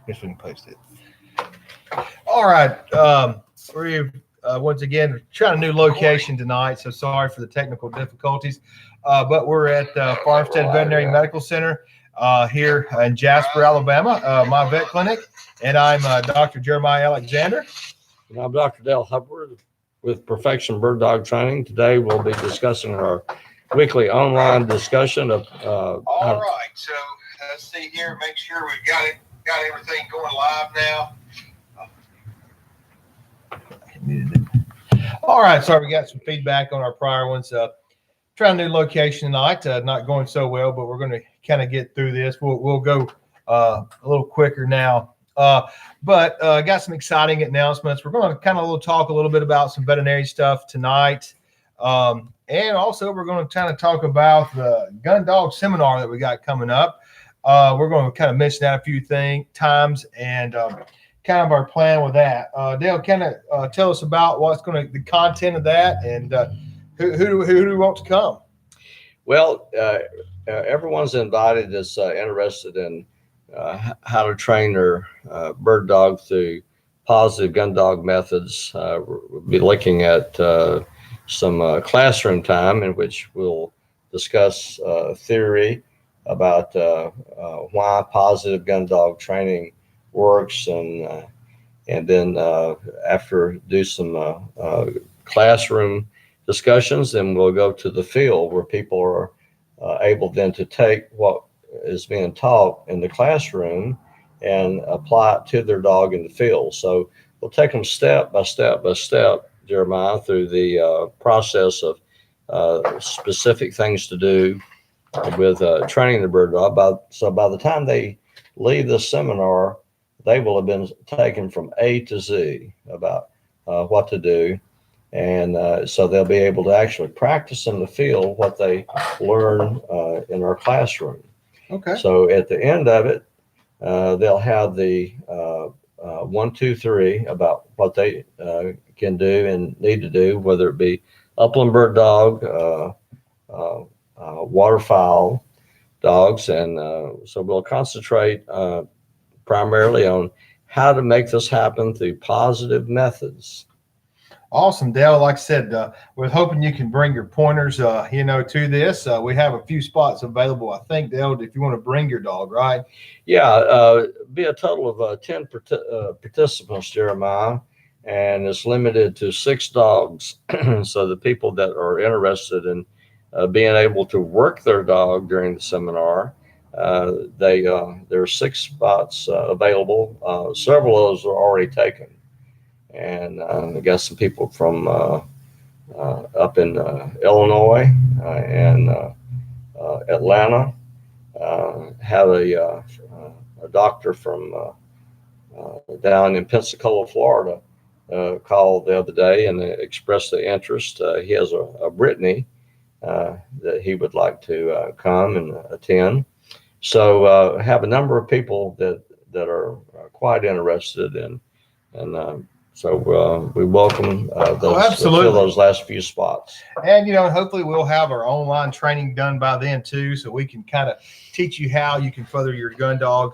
guess we can post it. All right. We're once again trying a new location tonight, so sorry for the technical difficulties. But we're at Farmstead Veterinary Medical Center here in Jasper, Alabama, my vet clinic, and I'm Dr. Jeremiah Alexander. And I'm Dr. Dale Hubbard with Perfection Bird Dog Training. Today we'll be discussing our weekly online discussion of. All right, so let's see here. Make sure we've got everything going live now. All right, sorry, we got some feedback on our prior ones. Trying a new location tonight. Not going so well, but we're going to kind of get through this. We'll go a little quicker now. But got some exciting announcements. We're going to kind of talk a little bit about some veterinary stuff tonight. And also we're going to kind of talk about the gun dog seminar that we got coming up. We're going to kind of mention that a few times and kind of our plan with that. Dale, kind of tell us about what's going to the content of that and who do we want to come? Well, everyone's invited that's interested in how to train their bird dog through positive gun dog methods. We'll be looking at some classroom time in which we'll discuss theory about why positive gun dog training works, and then after do some classroom discussions, then we'll go to the field where people are able then to take what is being taught in the classroom and apply it to their dog in the field. So we'll take them step by step by step, Jeremiah, through the process of specific things to do with training the bird dog. So by the time they leave the seminar, they will have been taken from A to Z about what to do. And so they'll be able to actually practice in the field what they learn in our classroom. Okay. So at the end of it, they'll have the 1, 2, 3 about what they can do and need to do, whether it be upland bird dog, waterfowl dogs. And so we'll concentrate primarily on how to make this happen through positive methods. Awesome, Dale. Like I said, we're hoping you can bring your pointers, to this. We have a few spots available, I think, Dale, if you want to bring your dog, right? Yeah, be a total of 10 participants, Jeremiah, and it's limited to 6 dogs. So the people that are interested in being able to work their dog during the seminar, there are 6 spots available. Several of those are already taken. And I got some people from up in Illinois and Atlanta. Have a doctor from down in Pensacola, Florida, called the other day and expressed the interest. He has a Brittany that he would like to come and attend. So have a number of people that are quite interested in, and so we welcome those last few spots. And, hopefully we'll have our online training done by then too, so we can kind of teach you how you can further your gun dog,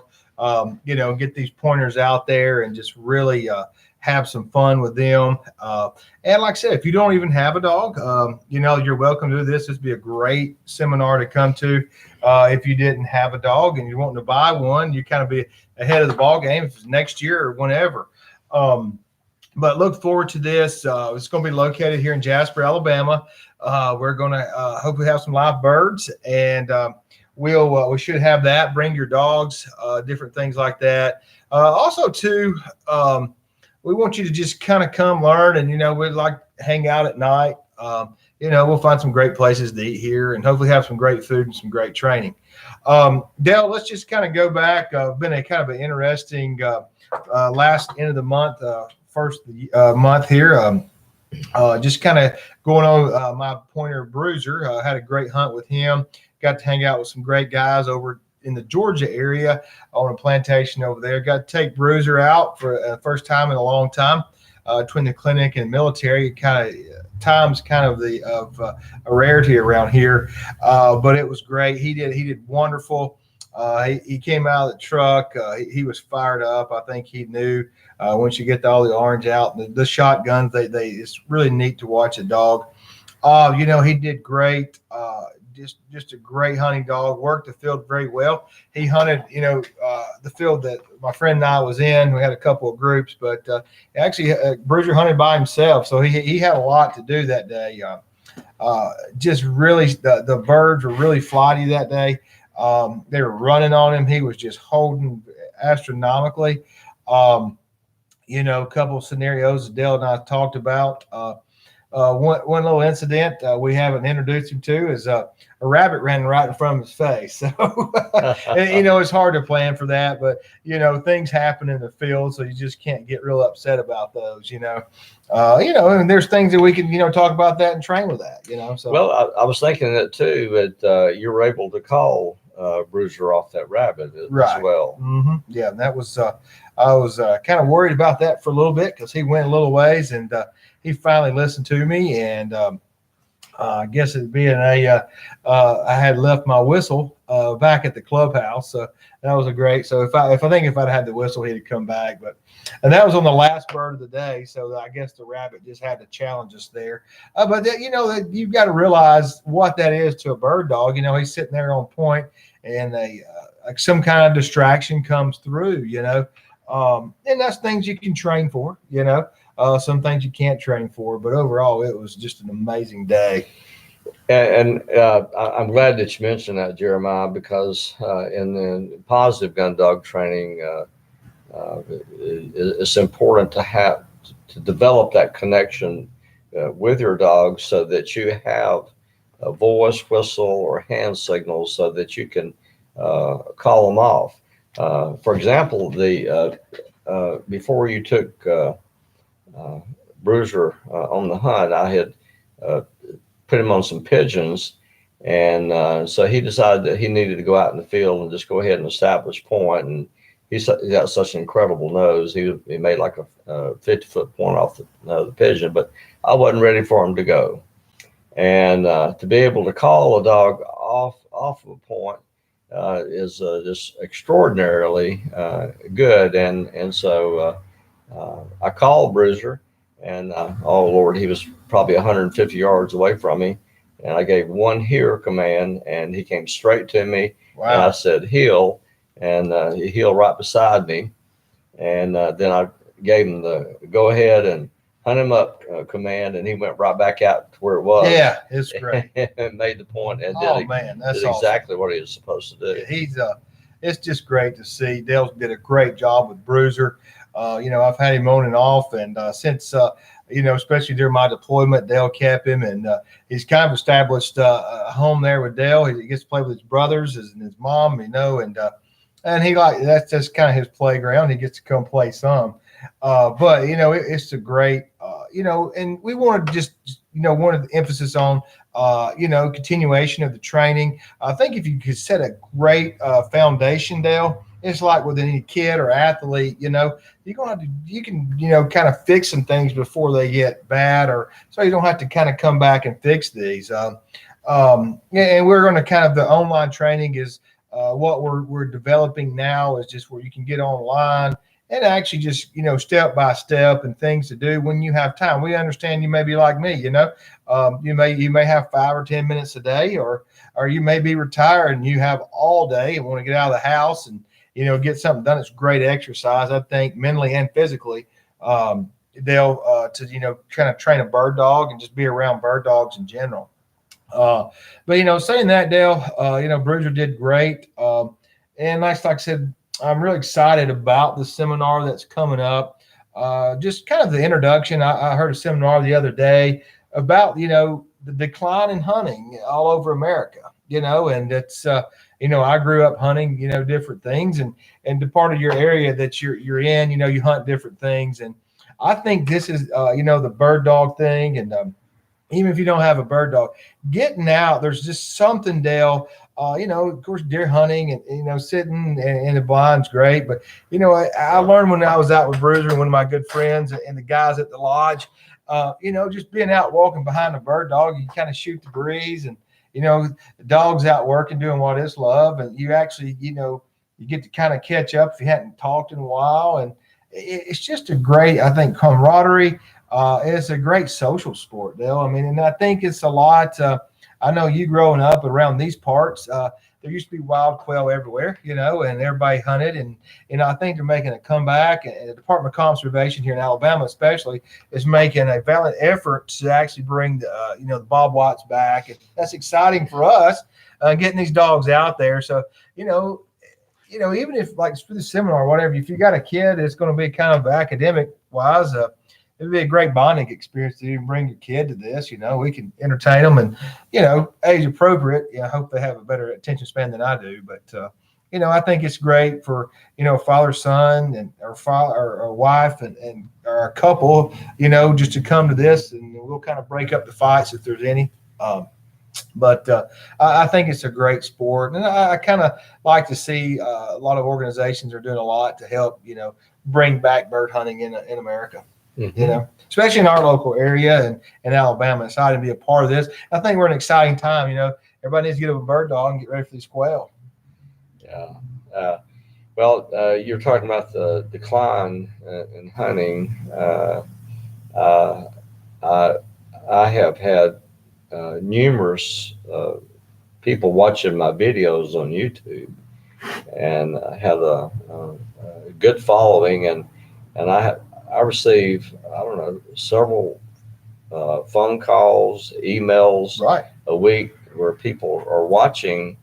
get these pointers out there and just really have some fun with them. And like I said, if you don't even have a dog, you're welcome to this. This would be a great seminar to come to. If you didn't have a dog and you're wanting to buy one, you kind of be ahead of the ball game if it's next year or whenever. But look forward to this. It's going to be located here in Jasper, Alabama. We're going to hopefully have some live birds, and we should have that. Bring your dogs, different things like that. Also, too, we want you to just kind of come learn, and we'd like to hang out at night. We'll find some great places to eat here, and hopefully have some great food and some great training. Dale, let's just kind of go back. Been a kind of an interesting last end of the month. First month here, just kind of going on my pointer Bruiser. Had a great hunt with him. Got to hang out with some great guys over in the Georgia area on a plantation over there. Got to take Bruiser out for the first time in a long time. Between the clinic and military, time's kind of a rarity around here, but it was great. He did wonderful. He came out of the truck. He was fired up. I think he knew once you get all the orange out, the shotguns, it's really neat to watch a dog. He did great. Just a great hunting dog. Worked the field very well. He hunted, the field that my friend and I was in. We had a couple of groups, but actually, Bruiser hunted by himself, so he had a lot to do that day. Just really, the birds were really flighty that day. They were running on him. He was just holding astronomically. A couple of scenarios that Dale and I talked about. One little incident we haven't introduced him to is a rabbit ran right in front of his face. So, it's hard to plan for that, but, things happen in the field, so you just can't get real upset about those, and there's things that we can, talk about that and train with that, so. Well, I was thinking that too, that you were able to call Bruiser off that rabbit as well. Mm-hmm. Yeah, and that was, I was kind of worried about that for a little bit because he went a little ways and he finally listened to me, and I guess it being I had left my whistle back at the clubhouse, so that was a great. So if I'd had the whistle, he'd have come back. And that was on the last bird of the day, so I guess the rabbit just had to challenge us there. But you've got to realize what that is to a bird dog. He's sitting there on point, and like some kind of distraction comes through. And that's things you can train for. Some things you can't train for, but overall, it was just an amazing day. And I'm glad that you mentioned that, Jeremiah, because in the positive gun dog training, it's important to develop that connection with your dog so that you have a voice, whistle, or hand signals so that you can call them off. For example, before you took Bruiser on the hunt, I had put him on some pigeons, and so he decided that he needed to go out in the field and just go ahead and establish point. And he got such an incredible nose. He made like a 50-foot point off the pigeon, but I wasn't ready for him to go. And to be able to call a dog off of a point is just extraordinarily good. And so I called Bruiser, and oh Lord, he was probably 150 yards away from me, and I gave one here command, and he came straight to me. Wow. And I said heel, and he heeled right beside me, and then I gave him the go ahead and hunt him up command, and he went right back out to where it was. Yeah, it's great. And made the point and that's did exactly what he was supposed to do. He's it's just great to see. Dale did a great job with Bruiser. I've had him on and off, and since especially during my deployment, Dale kept him, and he's kind of established a home there with Dale. He gets to play with his brothers and his mom, and he that's just kind of his playground. He gets to come play some, but it's a great, and we want to just wanted the emphasis on continuation of the training. I think if you could set a great foundation, Dale, it's like with any kid or athlete, you can kind of fix some things before they get bad, or so you don't have to kind of come back and fix these. And we're going to kind of, the online training is what we're developing now, is just where you can get online and actually just, step by step and things to do when you have time. We understand you may be like me, you may have 5 or 10 minutes a day, or you may be retired and you have all day and want to get out of the house and, get something done. It's great exercise, I think, mentally and physically. They'll to, kind of train a bird dog and just be around bird dogs in general. But, saying that, Dale, Bruiser did great. And like I said, I'm really excited about the seminar that's coming up. Just kind of the introduction. I heard a seminar the other day about, the decline in hunting all over America, and it's, I grew up hunting, different things, and the part of your area that you're in, you hunt different things. And I think this is, the bird dog thing. And even if you don't have a bird dog, getting out, there's just something, Dale, of course, deer hunting and, sitting in the blind's great. But, I learned when I was out with Bruiser and one of my good friends and the guys at the lodge, just being out walking behind a bird dog, you kind of shoot the breeze and, dog's out working, doing what it's love, and you actually, you get to kind of catch up if you hadn't talked in a while, and it's just a great, I think, camaraderie. It's a great social sport, Dale. I mean, and I think it's a lot. I know you growing up around these parts. There used to be wild quail everywhere, and everybody hunted. And, I think they're making a comeback. And the Department of Conservation here in Alabama, especially, is making a valiant effort to actually bring the bobwhats back. And that's exciting for us, getting these dogs out there. So, even if like for the seminar or whatever, if you got a kid, it's going to be kind of academic wise. It'd be a great bonding experience to even bring your kid to this. We can entertain them and, age appropriate. I hope they have a better attention span than I do. But, I think it's great for, father, son, and or father or wife and or a couple, just to come to this, and we'll kind of break up the fights if there's any. But I think it's a great sport, and I kind of like to see a lot of organizations are doing a lot to help, bring back bird hunting in America. Mm-hmm. Especially in our local area and Alabama. Excited to be a part of this. I think we're in an exciting time. Everybody needs to get up a bird dog and get ready for these quail. Yeah. Well, you're talking about the decline in hunting. I have had numerous people watching my videos on YouTube, and I have a good following, and I receive, I don't know, several phone calls, emails Right. a week where people are watching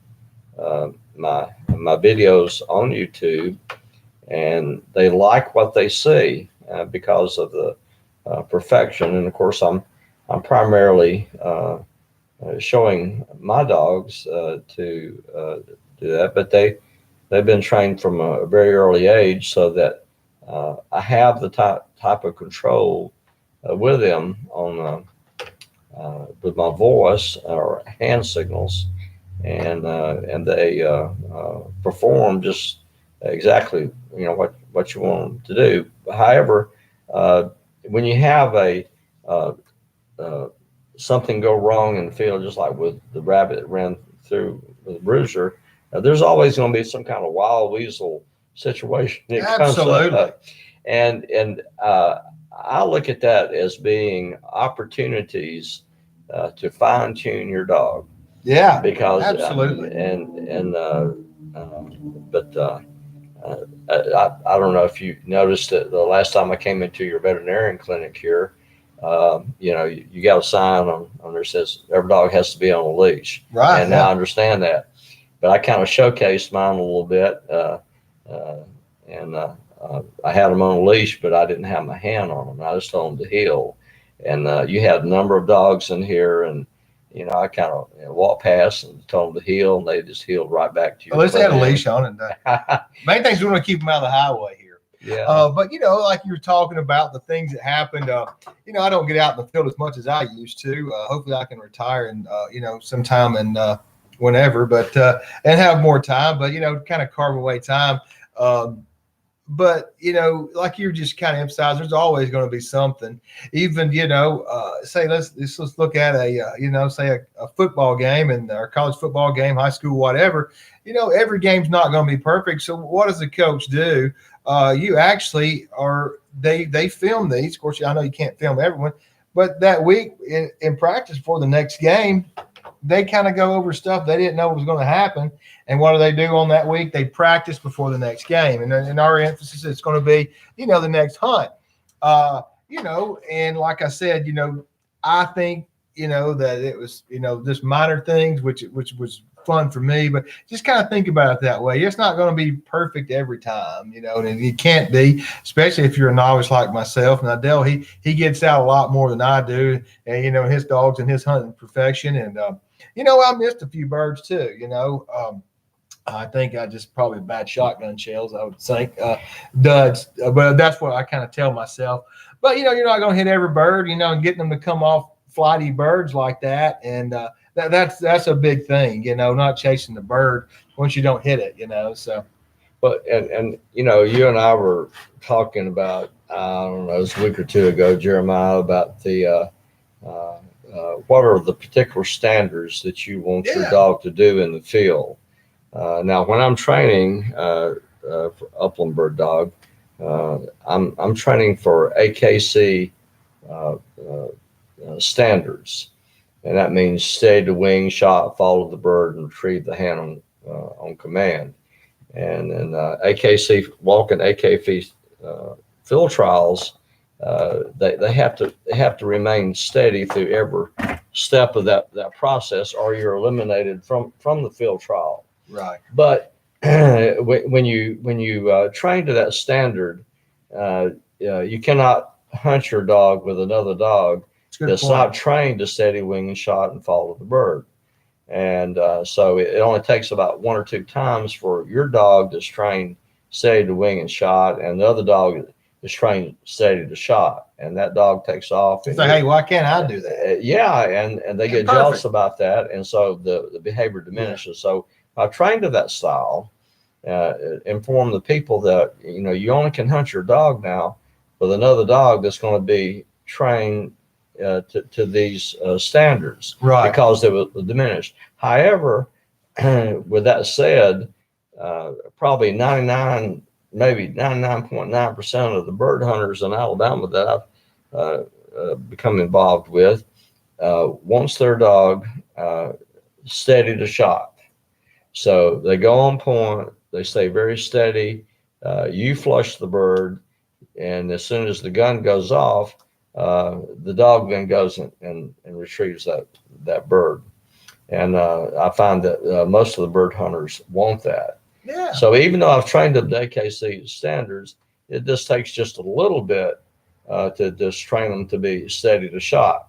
my videos on YouTube, and they like what they see because of the perfection. And of course, I'm primarily showing my dogs to do that, but they've been trained from a very early age, so that I have the type of control with them on with my voice or hand signals, and they perform just exactly what you want them to do. However, when you have a something go wrong in the field, just like with the rabbit that ran through with the bruiser, there's always going to be some kind of wild weasel situation that Absolutely. comes up. And I look at that as being opportunities to fine tune your dog. Yeah. Because absolutely. I don't know if you noticed that the last time I came into your veterinarian clinic here, you got a sign on there that says every dog has to be on a leash. Right. And now I understand that, but I kind of showcased mine a little bit, and I had them on a leash, but I didn't have my hand on them. I just told them to heel. And you had a number of dogs in here, and I kind of walked past and told them to heel, and they just heeled right back to you. At least they had a leash on, and main thing is we want to keep them out of the highway here. Yeah. But like you were talking about the things that happened, I don't get out in the field as much as I used to. Hopefully I can retire and sometime and whenever, but and have more time, but kind of carve away time. But like you're just kind of emphasizing, there's always going to be something. Even say let's look at say a football game, and our college football game, high school, whatever. Every game's not going to be perfect. So what does the coach do? You actually they film these. Of course, I know you can't film everyone, but that week in practice before the next game, they kind of go over stuff they didn't know was going to happen. And what do they do on that week? They practice before the next game. And in our emphasis, it's going to be, the next hunt. And like I said, I think, that it was, just minor things, which was fun for me, but just kind of think about it that way. It's not going to be perfect every time, and it can't be, especially if you're a novice like myself. Now, Dale, he gets out a lot more than I do, and, his dogs and his hunting perfection. And, I missed a few birds too, I think I just probably bad shotgun shells, I would think, duds, but that's what I kind of tell myself. But, you're not going to hit every bird, and getting them to come off flighty birds like that. And that's a big thing, not chasing the bird once you don't hit it, so. But, and you and I were talking about, I don't know, it was a week or two ago, Jeremiah, about the what are the particular standards that you want your Yeah. dog to do in the field. Now, when I'm training for upland bird dog, I'm training for AKC uh, uh, standards, and that means steady the wing, shot, follow the bird, and retrieve the hand on command. And then AKC walking AKC field trials, they have to remain steady through every step of that process, or you're eliminated from the field trial. Right. But when you train to that standard, you cannot hunt your dog with another dog that's not trained to steady wing and shot and follow the bird. And so it only takes about 1 or 2 times for your dog that's trained steady to wing and shot, and the other dog is trained steady to shot, and that dog takes off. It's like, hey, why can't I do that? Yeah, and they get jealous about that, and so the behavior diminishes. So I trained to that style, inform the people that you only can hunt your dog now with another dog that's going to be trained to these standards, right? Because they were diminished. However, with that said, probably 99, maybe 99.9% of the bird hunters in Alabama that I've become involved with wants their dog steady to shot. So they go on point, they stay very steady. You flush the bird, and as soon as the gun goes off, the dog then goes and retrieves that bird. And I find that most of the bird hunters want that. Yeah. So even though I've trained them to AKC standards, it just takes just a little bit to just train them to be steady to shot.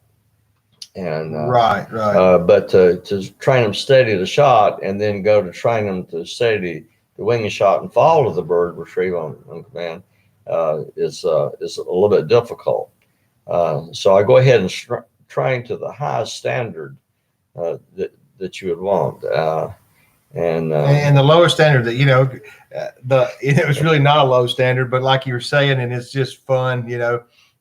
And right. But to train them steady to shot and then go to train them to steady the wing and shot and follow the bird retrieve on command is a little bit difficult. So I go ahead and train to the highest standard that you would want. And the lower standard that it was really not a low standard, but like you were saying, and it's just fun.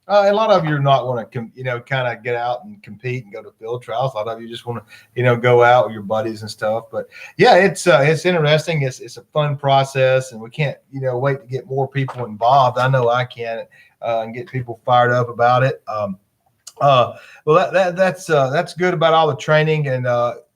A lot of you are not want to kind of get out and compete and go to field trials. A lot of you just want to go out with your buddies and stuff. But yeah, it's interesting. It's a fun process, and we can't wait to get more people involved. I know I can and get people fired up about it. Well, that's good about all the training and.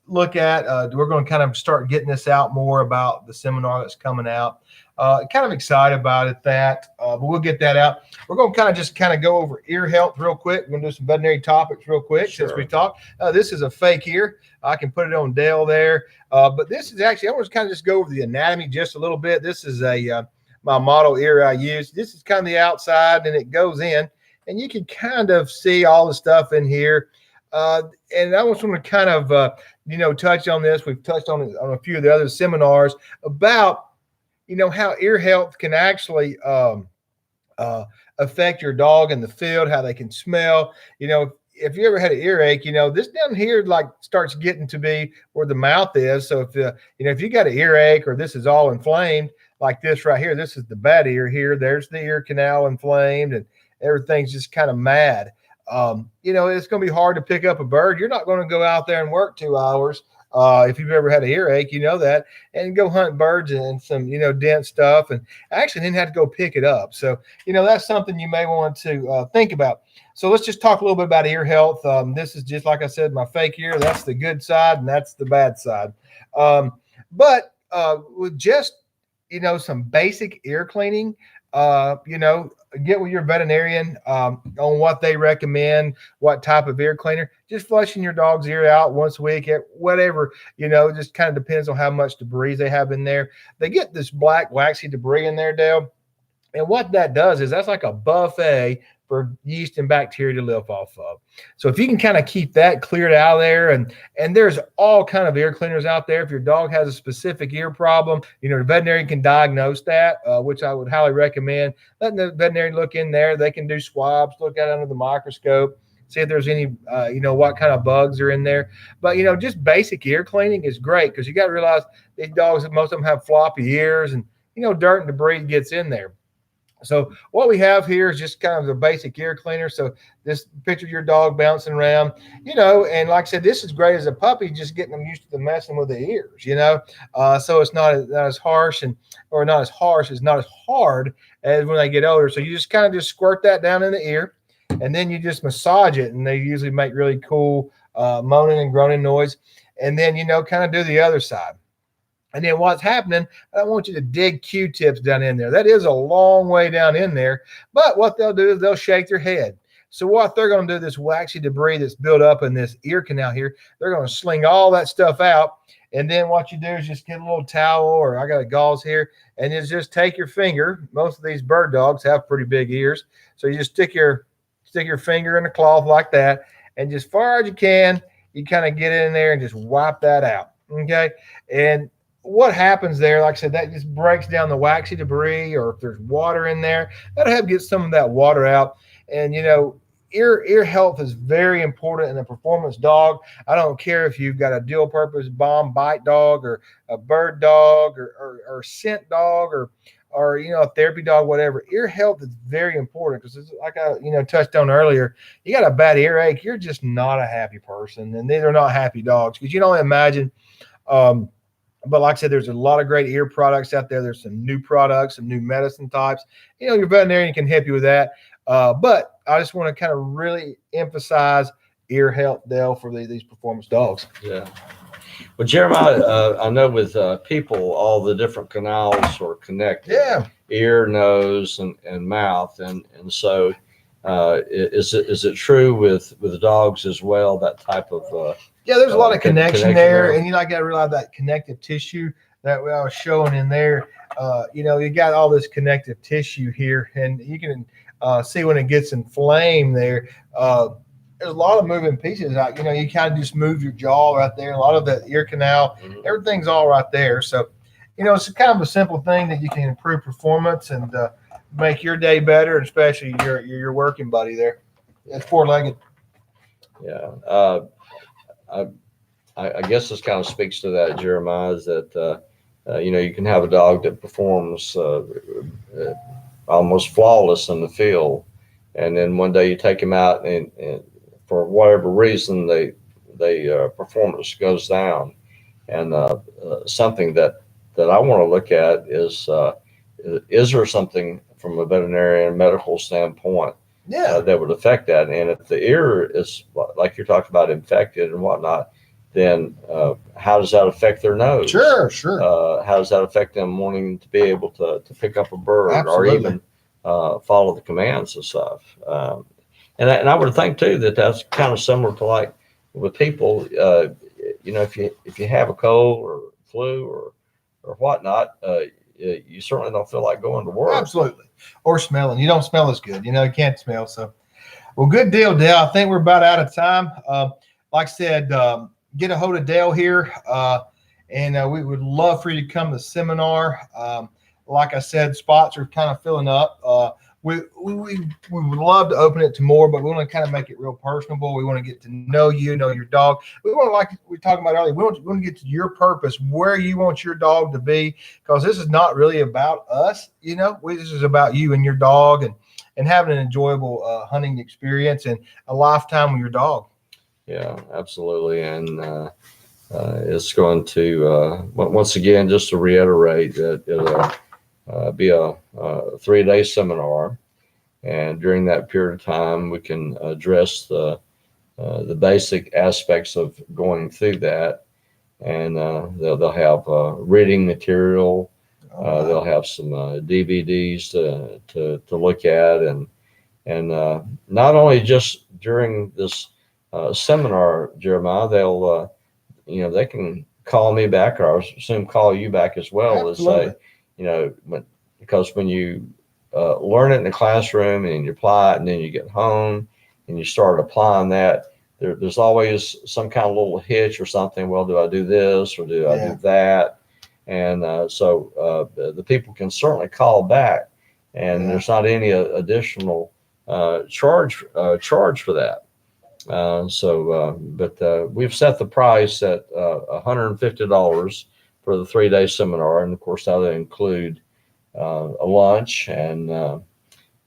We're going to kind of start getting this out more about the seminar that's coming out. Kind of excited about it but we'll get that out. We're going to kind of go over ear health real quick. We're going to do some veterinary topics real quick. Sure. Since we talked. This is a fake ear. I can put it on Dale there. But this is actually, I want to kind of just go over the anatomy just a little bit. This is my model ear I use. This is kind of the outside, and it goes in, and you can kind of see all the stuff in here. And I just want to kind of, touch on this. We've touched on it on a few of the other seminars about, how ear health can actually affect your dog in the field, how they can smell. If you ever had an earache, this down here starts getting to be where the mouth is. So if you got an earache or this is all inflamed like this right here, this is the bad ear here. There's the ear canal inflamed and everything's just kind of mad. It's going to be hard to pick up a bird. You're not going to go out there and work 2 hours. If you've ever had an earache, that, and go hunt birds and some, dense stuff, and actually then have to go pick it up. So, that's something you may want to think about. So let's just talk a little bit about ear health. This is just, like I said, my fake ear. That's the good side and that's the bad side. But with just, some basic ear cleaning, get with your veterinarian on what they recommend, what type of ear cleaner. Just flushing your dog's ear out once a week, whatever, just kind of depends on how much debris they have in there. They get this black waxy debris in there, Dale. And what that does is that's like a buffet for yeast and bacteria to live off of. So if you can kind of keep that cleared out of there, and there's all kind of ear cleaners out there. If your dog has a specific ear problem, the veterinarian can diagnose that, which I would highly recommend. Letting the veterinarian look in there. They can do swabs, look at it under the microscope, see if there's any, what kind of bugs are in there. But, just basic ear cleaning is great because you got to realize these dogs, most of them have floppy ears and, dirt and debris gets in there. So what we have here is just kind of the basic ear cleaner. So this picture of your dog bouncing around, and like I said, this is great as a puppy, just getting them used to the messing with the ears. So it's not as harsh or not as harsh, it's not as hard as when they get older. So you just kind of just squirt that down in the ear, and then you just massage it, and they usually make really cool moaning and groaning noise. And then kind of do the other side. And then what's happening, I don't want you to dig Q-tips down in there. That is a long way down in there. But what they'll do is they'll shake their head. So what they're going to do, this waxy debris that's built up in this ear canal here, they're going to sling all that stuff out. And then what you do is just get a little towel, or I got a gauze here, and you just take your finger. Most of these bird dogs have pretty big ears. So you just stick your finger in the cloth like that, and just far as you can, you kind of get in there and just wipe that out. Okay. And what happens there, like I said, that just breaks down the waxy debris, or if there's water in there, that'll help get some of that water out. And ear health is very important in a performance dog. I don't care if you've got a dual purpose bomb bite dog, or a bird dog, or scent dog, or a therapy dog, whatever. Ear health is very important, because like I touched on earlier, you got a bad earache, you're just not a happy person, and these are not happy dogs, because you don't imagine. But like I said, there's a lot of great ear products out there. There's some new products, some new medicine types. Your veterinarian can help you with that. But I just want to kind of really emphasize ear health, Dale, for these performance dogs. Yeah. Well, Jeremiah, I know with people, all the different canals are connected. Yeah. Ear, nose, and mouth. And so is it true with dogs as well, that type of yeah, there's a lot of connection there. And I got to realize that connective tissue that I was showing in there. You got all this connective tissue here, and you can see when it gets inflamed there. There's a lot of moving pieces. You kind of just move your jaw right there. A lot of the ear canal, everything's all right there. So, it's kind of a simple thing that you can improve performance and make your day better, especially your working buddy there. It's four-legged. Yeah. I guess this kind of speaks to that, Jeremiah, is that, you can have a dog that performs almost flawless in the field. And then one day you take him out and for whatever reason, they performance goes down. And something that I want to look at is there something from a veterinarian medical standpoint that would affect that? And if the ear is, like you're talking about, infected and whatnot, then how does that affect their nose? Sure. How does that affect them wanting to be able to pick up a bird? Absolutely. Or even follow the commands and stuff? And I would think too that that's kind of similar to like with people. If you have a cold or flu or whatnot, you certainly don't feel like going to work. Absolutely. Or smelling. You don't smell as good. You can't smell. So, well, good deal, Dale. I think we're about out of time. Like I said, get a hold of Dale here, and we would love for you to come to the seminar. Like I said, spots are kind of filling up. We would love to open it to more, but we want to kind of make it real personable. We want to get to know you, know your dog. We want to, like we were talking about earlier, we want to get to your purpose, where you want your dog to be, because this is not really about us. This is about you and your dog, and having an enjoyable hunting experience and a lifetime with your dog. Yeah, absolutely. And it's going to, once again, just to reiterate that it'll be a 3-day seminar. And during that period of time, we can address the basic aspects of going through that. And they'll have reading material. They'll have some DVDs to look at. And not only just during this seminar, Jeremiah, they'll they can call me back, or I assume call you back as well. Absolutely. To say, because when you learn it in the classroom and you apply it, and then you get home and you start applying that, there's always some kind of little hitch or something. Well, do I do this or do I do that? And so the people can certainly call back, and there's not any additional charge for that. But we've set the price at $150 for the 3-day seminar, and of course that'll include a lunch, and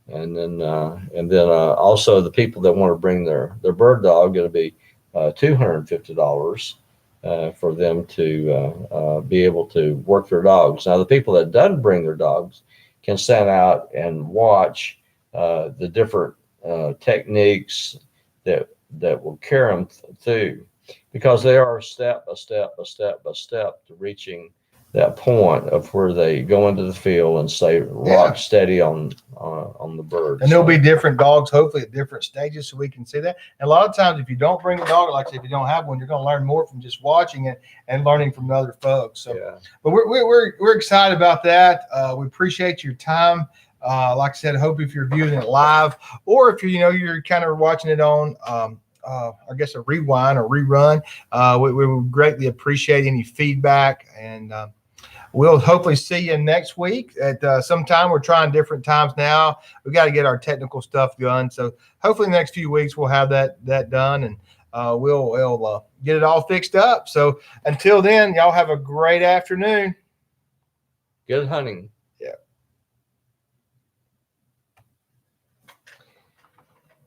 then also the people that want to bring their bird dog, it'll be $250 for them to be able to work their dogs. Now, the people that doesn't bring their dogs can stand out and watch the different techniques that will carry them through, because they are step by step by step by step to reaching that point of where they go into the field and stay rock steady on the bird. And there'll be different dogs, hopefully at different stages, so we can see that. And a lot of times, if you don't bring a dog, like I said, if you don't have one, you're going to learn more from just watching it and learning from other folks. So, but we're excited about that. We appreciate your time. Like I said, I hope if you're viewing it live, or if you're kind of watching it on, I guess a rewind or rerun, we would greatly appreciate any feedback, and we'll hopefully see you next week at some time. We're trying different times now. We got to get our technical stuff done. So hopefully the next few weeks we'll have that done, and we'll get it all fixed up. So until then, y'all have a great afternoon. Good hunting.